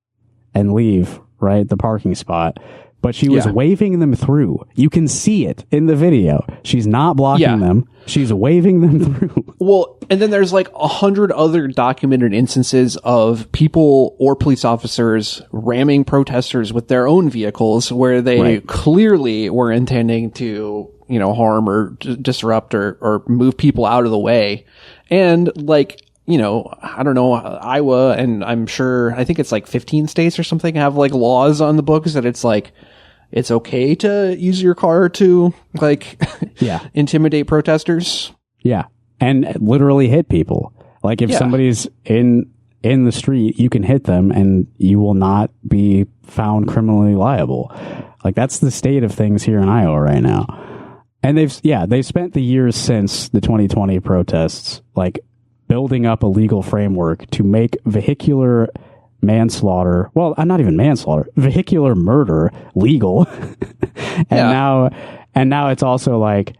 and leave, right? The parking spot. But she was waving them through. You can see it in the video. She's not blocking them. She's waving them through. Well, and then there's like 100 other documented instances of people or police officers ramming protesters with their own vehicles where they clearly were intending to, you know, harm or disrupt or move people out of the way. And like, you know, I don't know, Iowa, and I think it's like 15 states or something have like laws on the books that it's like, it's okay to use your car to like intimidate protesters. Yeah. And literally hit people. Like if somebody's in the street, you can hit them and you will not be found criminally liable. Like that's the state of things here in Iowa right now. And they've spent the years since the 2020 protests, like building up a legal framework to make vehicular manslaughter, well, not even manslaughter, vehicular murder legal. And now it's also like,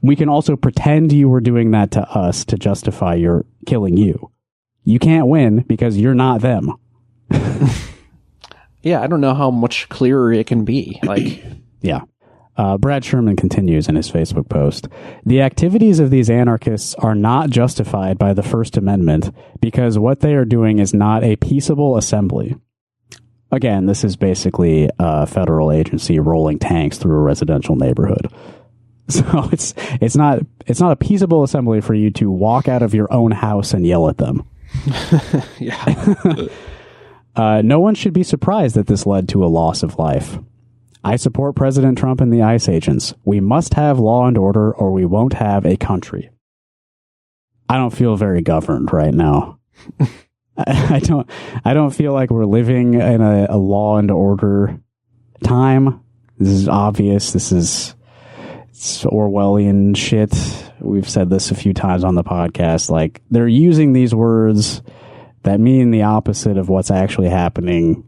we can also pretend you were doing that to us to justify your killing you. You can't win because you're not them. Yeah, I don't know how much clearer it can be. Like, yeah. Brad Sherman continues in his Facebook post, the activities of these anarchists are not justified by the First Amendment because what they are doing is not a peaceable assembly. Again, this is basically a federal agency rolling tanks through a residential neighborhood. So it's not a peaceable assembly for you to walk out of your own house and yell at them. No one should be surprised that this led to a loss of life. I support President Trump and the ICE agents. We must have law and order or we won't have a country. I don't feel very governed right now. I don't feel like we're living in a law and order time. This is obvious. It's Orwellian shit. We've said this a few times on the podcast. Like they're using these words that mean the opposite of what's actually happening.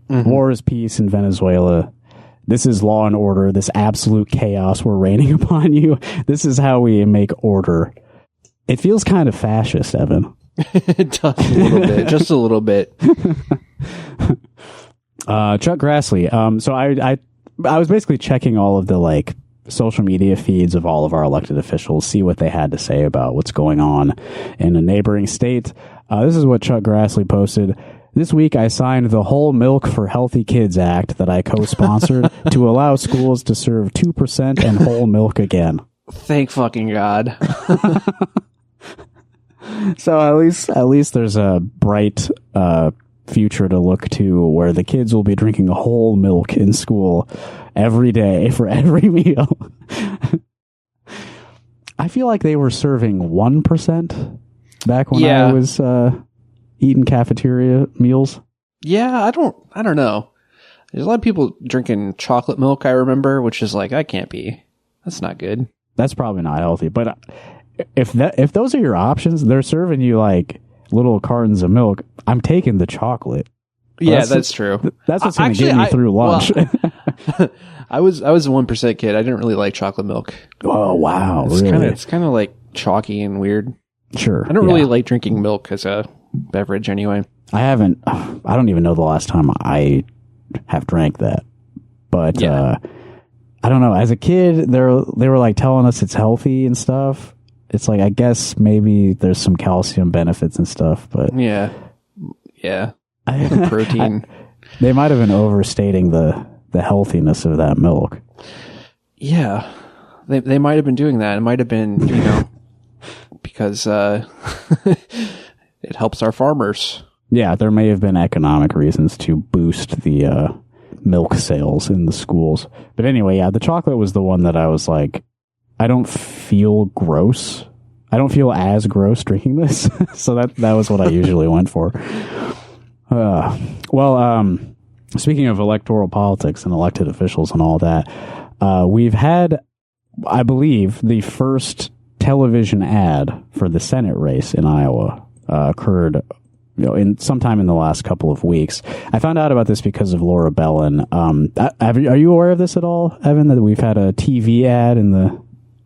War is peace in Venezuela. this is law and order, this absolute chaos we're raining upon you. This is how we make order. It feels kind of fascist, Evan. It does a little bit, just a little bit. Chuck Grassley. So I was basically checking all of the like social media feeds of all of our elected officials, see what they had to say about what's going on in a neighboring state. This is what Chuck Grassley posted. This week, I signed the Whole Milk for Healthy Kids Act that I co-sponsored to allow schools to serve 2% and whole milk again. Thank fucking God. So at least there's a bright future to look to where the kids will be drinking whole milk in school every day for every meal. I feel like they were serving 1% back when I was eating cafeteria meals. Yeah, I don't know. There's a lot of people drinking chocolate milk, I remember, which is like, that's not good. That's probably not healthy. But if those are your options, they're serving you like little cartons of milk. I'm taking the chocolate. Yeah, that's true. That's what's going to get me through lunch. Well, I was a 1% kid. I didn't really like chocolate milk. Oh, wow. It's kind of like chalky and weird. Sure. I don't really like drinking milk as a beverage anyway. I don't even know the last time I have drank that. But I don't know. As a kid, they were like telling us it's healthy and stuff. It's like, I guess maybe there's some calcium benefits and stuff, but yeah, protein. They might have been overstating the healthiness of that milk. Yeah, they might have been doing that. It might have been, because it helps our farmers. Yeah, there may have been economic reasons to boost the milk sales in the schools. But anyway, the chocolate was the one that I was like, I don't feel gross. I don't feel as gross drinking this. So that was what I usually went for. Speaking of electoral politics and elected officials and all that, we've had, I believe, the first television ad for the Senate race in Iowa occurred sometime in the last couple of weeks. I found out about this because of Laura Bellin. Are you aware of this at all, Evan, that we've had a TV ad in the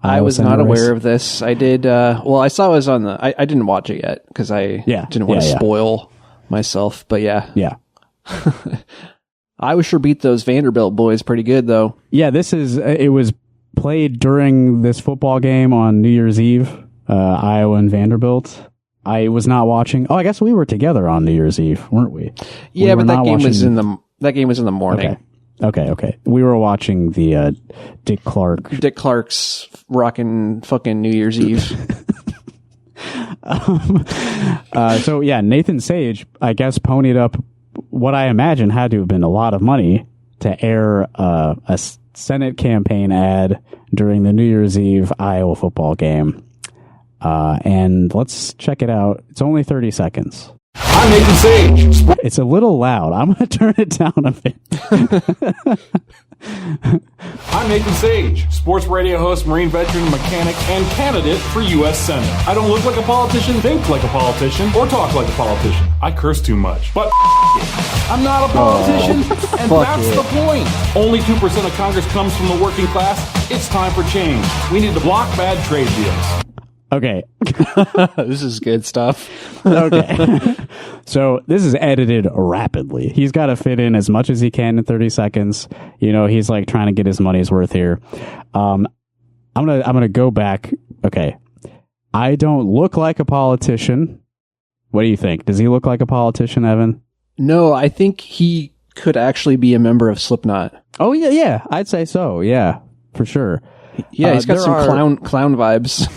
I was not aware of this. I did. I saw it was on the. I didn't watch it yet because I didn't want to spoil myself. But yeah. Iowa sure beat those Vanderbilt boys pretty good, though. Yeah, it was played during this football game on New Year's Eve, Iowa and Vanderbilt. I was not watching. Oh, I guess we were together on New Year's Eve, weren't we? Yeah, but that game was in the morning. Okay. We were watching the Dick Clark's rockin' fucking New Year's Eve. So Nathan Sage, I guess, ponied up what I imagine had to have been a lot of money to air a Senate campaign ad during the New Year's Eve Iowa football game. And let's check it out. It's only 30 seconds. I'm Nathan Sage. It's a little loud. I'm going to turn it down a bit. I'm Nathan Sage, sports radio host, Marine veteran, mechanic, and candidate for U.S. Senate. I don't look like a politician, think like a politician, or talk like a politician. I curse too much. But I'm not a politician, and that's the point. Only 2% of Congress comes from the working class. It's time for change. We need to block bad trade deals. Okay. This is good stuff. Okay. So this is edited rapidly. He's got to fit in as much as he can in 30 seconds. He's like trying to get his money's worth here. I'm gonna go back. Okay. I don't look like a politician. What do you think? Does he look like a politician, Evan? No, I think he could actually be a member of Slipknot. Oh yeah. I'd say so. Yeah, for sure. Yeah, he's got some clown vibes.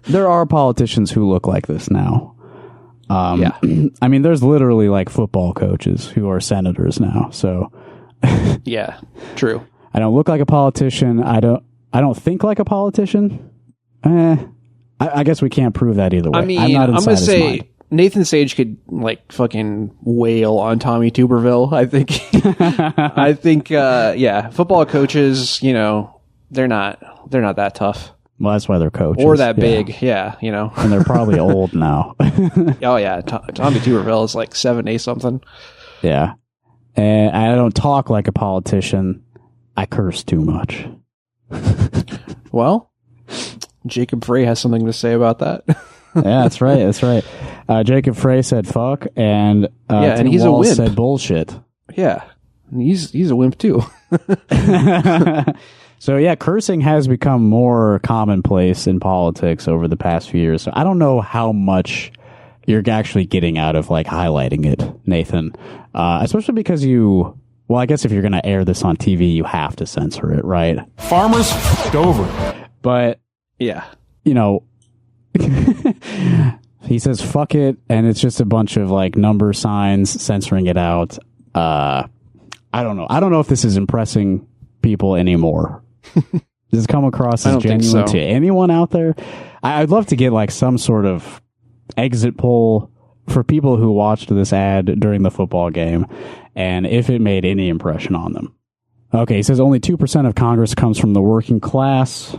There are politicians who look like this now. Yeah. I mean, there's literally like football coaches who are senators now. So yeah, true. I don't look like a politician. I don't think like a politician. I guess we can't prove that either way. I mean, I'm going to say Nathan Sage could like fucking wail on Tommy Tuberville. I think. I think. Football coaches. They're not that tough. Well, that's why they're coaches. Or that big, yeah, And they're probably old now. Oh, yeah. Tommy Tuberville is like 70 something. Yeah. And I don't talk like a politician. I curse too much. Well, Jacob Frey has something to say about that. Yeah, that's right. That's right. Jacob Frey said fuck, and and Tim he's Walz a wimp. said bullshit. Yeah, he's a wimp too. So yeah, cursing has become more commonplace in politics over the past few years. So I don't know how much you're actually getting out of like highlighting it, Nathan. Especially because I guess if you're going to air this on TV, you have to censor it, right? Farmers f***ed over. But Yeah. He says fuck it, and it's just a bunch of like number signs censoring it out. I don't know. I don't know if this is impressing people anymore. Does it come across as genuine to anyone out there? I'd love to get like some sort of exit poll for people who watched this ad during the football game, and if it made any impression on them. Okay, he says only 2% of Congress comes from the working class.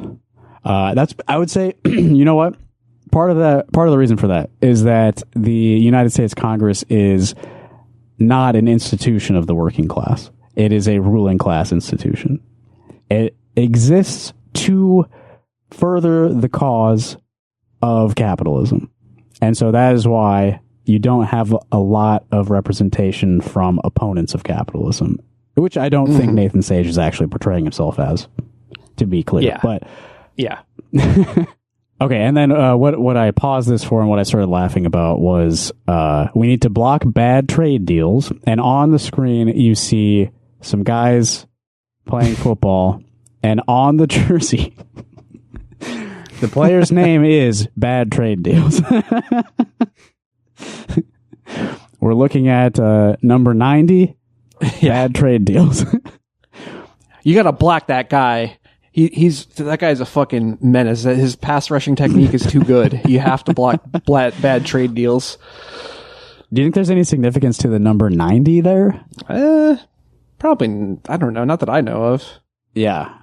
I would say, you know what? Part of the reason for that is that the United States Congress is not an institution of the working class. It is a ruling class institution. It exists to further the cause of capitalism. And so that is why you don't have a lot of representation from opponents of capitalism, which I don't think Nathan Sage is actually portraying himself as, to be clear. Yeah. But Yeah. okay, and then what I paused this for and what I started laughing about was we need to block bad trade deals. And on the screen, you see some guys playing football, and on the jersey, the player's name is Bad Trade Deals. We're looking at number 90, Bad Trade Deals. You got to block that guy. That guy's a fucking menace. His pass rushing technique is too good. You have to block bad trade deals. Do you think there's any significance to the number 90 there? Probably. I don't know. Not that I know of. Yeah.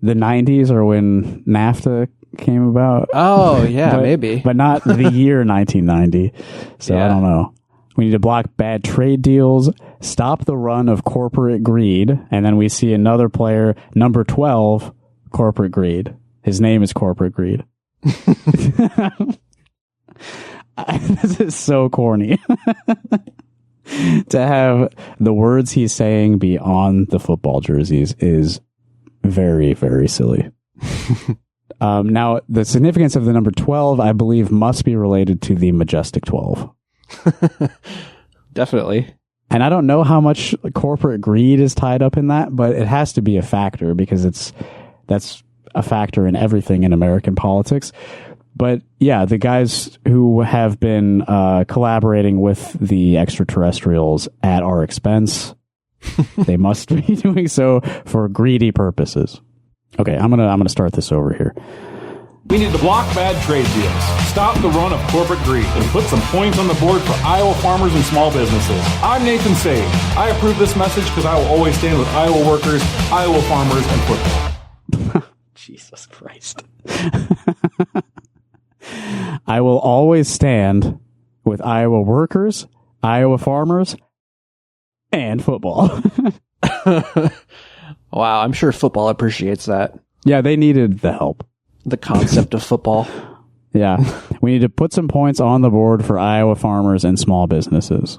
The 90s are when NAFTA came about. Oh, yeah, maybe. But not the year 1990. So I don't know. We need to block bad trade deals, stop the run of corporate greed, and then we see another player, number 12, corporate greed. His name is Corporate Greed. This is so corny. To have the words he's saying be on the football jerseys is very, very silly. Now, the significance of the number 12, I believe, must be related to the Majestic 12. Definitely. And I don't know how much corporate greed is tied up in that, but it has to be a factor because that's a factor in everything in American politics. But yeah, the guys who have been collaborating with the extraterrestrials at our expense, they must be doing so for greedy purposes. Okay, I'm gonna start this over here. We need to block bad trade deals, stop the run of corporate greed, and put some points on the board for Iowa farmers and small businesses. I'm Nathan Sage. I approve this message because I will always stand with Iowa workers, Iowa farmers, and football. Jesus Christ. I will always stand with Iowa workers, Iowa farmers, and football. Wow, I'm sure football appreciates that. Yeah, they needed the help. The concept of football. Yeah. We need to put some points on the board for Iowa farmers and small businesses.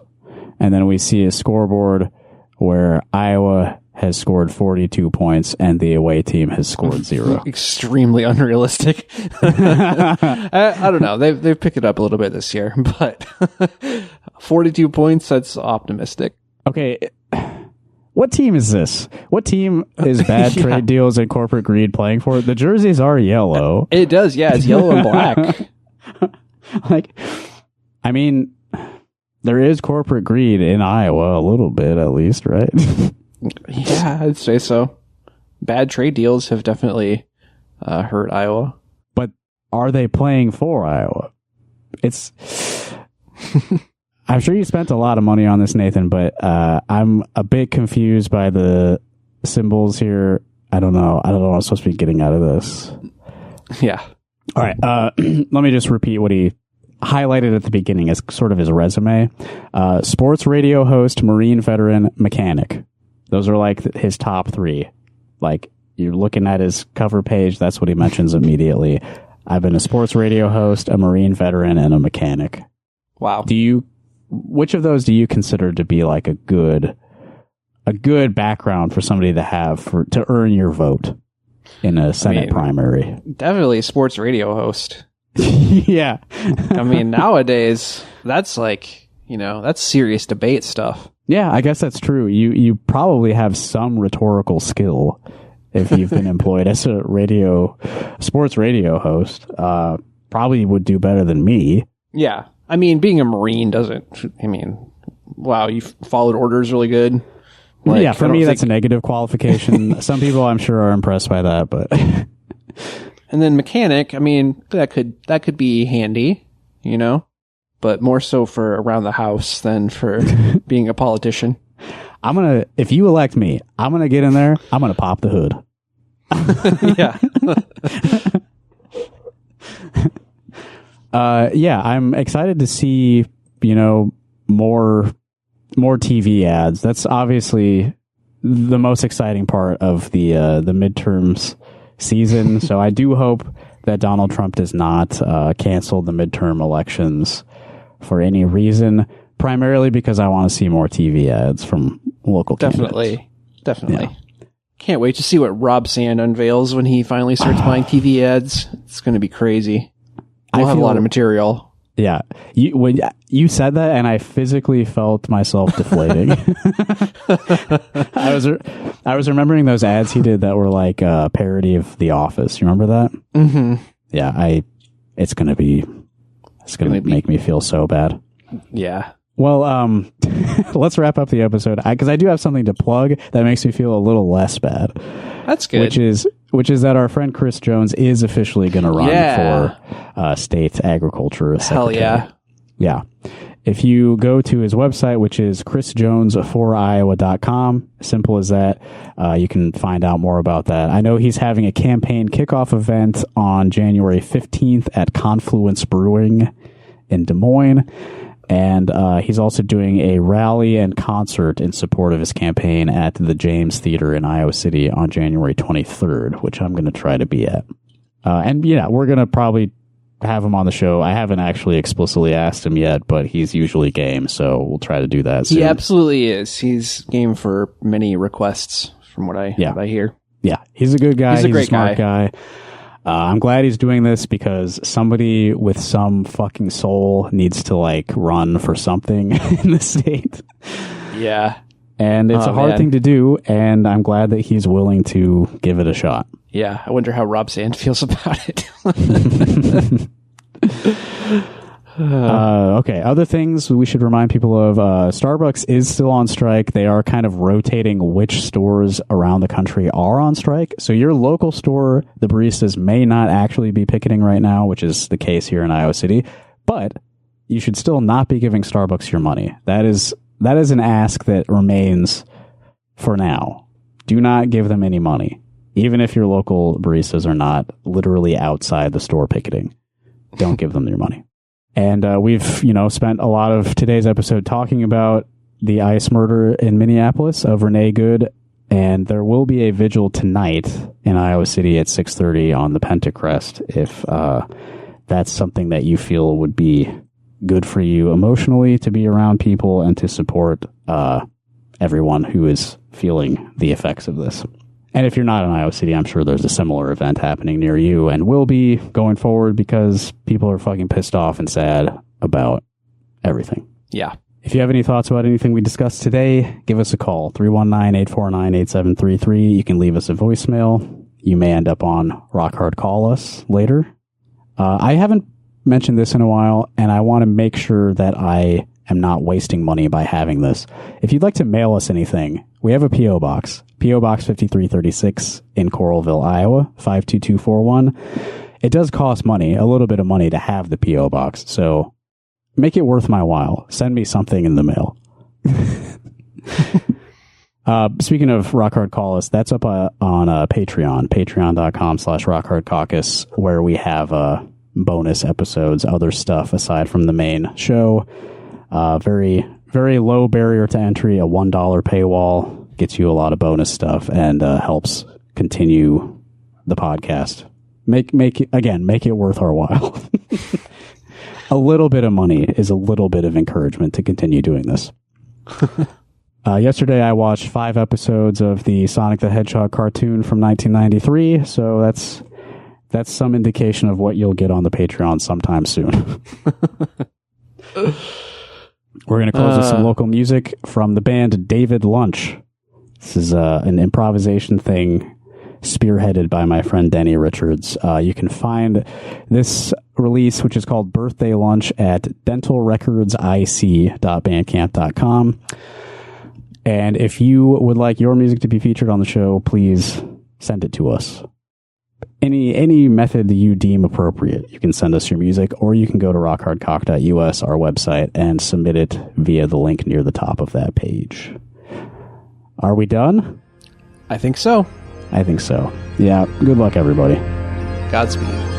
And then we see a scoreboard where Iowa has scored 42 points and the away team has scored 0. Extremely unrealistic. I don't know. They've picked it up a little bit this year, but 42 points, that's optimistic. Okay. What team is this? What team is Bad Trade Deals and Corporate Greed playing for? The jerseys are yellow. It does, yeah. It's yellow and black. Like, I mean, there is corporate greed in Iowa a little bit, at least, right? Yeah, I'd say so. Bad trade deals have definitely hurt Iowa. But are they playing for Iowa? It's... I'm sure you spent a lot of money on this, Nathan, but I'm a bit confused by the symbols here. I don't know what I'm supposed to be getting out of this. Yeah. All right. Let me just repeat what he highlighted at the beginning as sort of his resume. Sports radio host, Marine veteran, mechanic. Those are like his top 3. Like, you're looking at his cover page, that's what he mentions immediately. I've been a sports radio host, a Marine veteran, and a mechanic. Wow. Which of those do you consider to be like a good background for somebody to have to earn your vote in a Senate primary? Definitely a sports radio host. Yeah. I mean, nowadays, that's like, that's serious debate stuff. Yeah, I guess that's true. You probably have some rhetorical skill if you've been employed as a sports radio host. Probably would do better than me. Yeah. I mean, being a Marine wow, you followed orders really good. Like, yeah, for me, that's a negative qualification. Some people, I'm sure, are impressed by that, but... And then mechanic, that could be handy, but more so for around the house than for being a politician. If you elect me, I'm going to get in there, I'm going to pop the hood. Yeah. Yeah, I'm excited to see, more TV ads. That's obviously the most exciting part of the midterms season. So I do hope that Donald Trump does not cancel the midterm elections for any reason, primarily because I want to see more TV ads from local candidates. Definitely. Yeah. Can't wait to see what Rob Sand unveils when he finally starts buying TV ads. It's going to be crazy. We'll have a lot of material. Yeah. When you said that, and I physically felt myself deflating. I was remembering those ads he did that were like a parody of The Office. You remember that? Mm-hmm. Yeah, it's gonna make me feel so bad. Yeah. Well, let's wrap up the episode because I do have something to plug that makes me feel a little less bad. That's good. Which is that our friend Chris Jones is officially going to run for state agriculture secretary. Hell yeah. Yeah. If you go to his website, which is chrisjones4iowa.com, simple as that, you can find out more about that. I know he's having a campaign kickoff event on January 15th at Confluence Brewing in Des Moines. And he's also doing a rally and concert in support of his campaign at the James Theater in Iowa City on January 23rd, which I'm going to try to be at. And yeah, we're going to probably have him on the show. I haven't actually explicitly asked him yet, but he's usually game, so we'll try to do that soon. He absolutely is. He's game for many requests from what I hear. Yeah, he's a good guy. He's a great smart guy. I'm glad he's doing this because somebody with some fucking soul needs to run for something in the state. Yeah. And it's a hard thing to do, and I'm glad that he's willing to give it a shot. Yeah, I wonder how Rob Sand feels about it. Okay, other things we should remind people of. Starbucks is still on strike. They are kind of rotating which stores around the country are on strike. So your local store, the baristas may not actually be picketing right now, which is the case here in Iowa City, but you should still not be giving Starbucks your money. That is an ask that remains for now. Do not give them any money, even if your local baristas are not literally outside the store picketing. Don't give them your money. And we've, spent a lot of today's episode talking about the ICE murder in Minneapolis of Renee Good, and there will be a vigil tonight in Iowa City at 6:30 on the Pentacrest if that's something that you feel would be good for you emotionally to be around people and to support everyone who is feeling the effects of this. And if you're not in Iowa City, I'm sure there's a similar event happening near you and will be going forward because people are fucking pissed off and sad about everything. Yeah. If you have any thoughts about anything we discussed today, give us a call, 319-849-8733. You can leave us a voicemail. You may end up on Rock Hard Call Us later. I haven't mentioned this in a while, and I want to make sure that I am not wasting money by having this. If you'd like to mail us anything, we have a P.O. Box. P.O. Box 5336 in Coralville, Iowa, 52241. It does cost money, a little bit of money to have the P.O. Box, so make it worth my while. Send me something in the mail. Speaking of Rock Hard Call Us, that's up on Patreon, patreon.com/rockhardcaucus, where we have bonus episodes, other stuff aside from the main show. Very, very low barrier to entry, a $1 paywall. Gets you a lot of bonus stuff and helps continue the podcast. Make it worth our while. A little bit of money is a little bit of encouragement to continue doing this. Yesterday I watched 5 episodes of the Sonic the Hedgehog cartoon from 1993, so that's some indication of what you'll get on the Patreon sometime soon. We're going to close with some local music from the band David Lunch. This is an improvisation thing spearheaded by my friend Danny Richards. You can find this release, which is called Birthday Lunch, at dentalrecordsic.bandcamp.com. And if you would like your music to be featured on the show, please send it to us. Any method that you deem appropriate, you can send us your music, or you can go to rockhardcock.us, our website, and submit it via the link near the top of that page. Are we done? I think so. I think so. Yeah. Good luck, everybody. Godspeed.